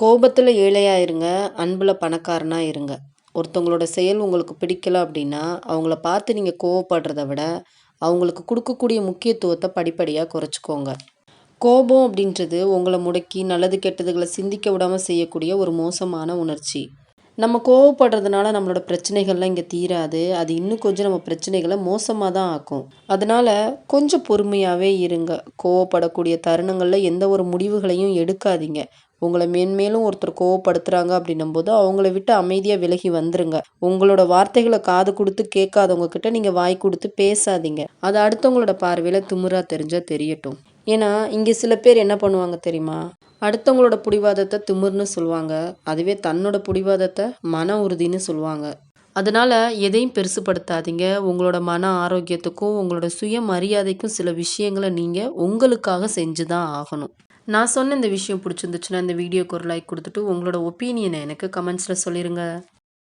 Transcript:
கோபத்துல ஏழையா இருங்க, அன்புல பணக்காரனா இருங்க. ஒருத்தவங்களோட செயல் உங்களுக்கு பிடிக்கல அப்படின்னா, அவங்கள பார்த்து நீங்க கோவப்படுறத விட, அவங்களுக்கு குடுக்கக்கூடிய முக்கியத்துவத்த படிப்படியா குறைச்சுக்கோங்க. கோபம் அப்படின்றது உங்கள முடக்கி நல்லது கெட்டதுகள சிந்திக்க விடாம செய்யக்கூடிய ஒரு மோசமான உணர்ச்சி. நம்ம கோவப்படுறதுனால நம்மளோட பிரச்சனைகள்லாம் இங்க தீராது. அது இன்னும் கொஞ்சம் நம்ம பிரச்சனைகள மோசமா தான் ஆக்கும். அதனால கொஞ்சம் பொறுமையாவே இருங்க. கோவப்படக்கூடிய தருணங்கள்ல எந்த ஒரு முடிவுகளையும் எடுக்காதீங்க. உங்கள மேன்மேலும் ஒருத்தர் கோவப்படுத்துறாங்க அப்படின்னும்போது, அவங்கள விட்டு அமைதியா விலகி வந்துருங்க. உங்களோட வார்த்தைகள காது குடுத்து கேட்காதவங்க கிட்ட நீங்க வாய் குடுத்து பேசாதீங்க. அது அடுத்தவங்களோட பார்வையில திமிரா தெரிஞ்சா தெரியட்டும். ஏன்னா, இங்க சில பேர் என்ன பண்ணுவாங்க தெரியுமா? அடுத்தவங்களோட பிடிவாதத்த திமிர்ன்னு சொல்லுவாங்க. அதுவே தன்னோட பிடிவாதத்த மன உறுதின்னு சொல்லுவாங்க. அதனால எதையும் பெருசுபடுத்தாதீங்க. உங்களோட மன ஆரோக்கியத்துக்கும், உங்களோட சுயமரியாதைக்கும் சில விஷயங்கள நீங்க உங்களுக்காக செஞ்சு தான் ஆகணும். நான் சொன்ன இந்த விஷயம் பிடிச்சிருந்துச்சுன்னா, இந்த வீடியோக்கு ஒரு லைக் குடுத்துட்டு, உங்களோட ஒப்பீனியன எனக்கு கமெண்ட்ஸ்ல சொல்லிருங்க.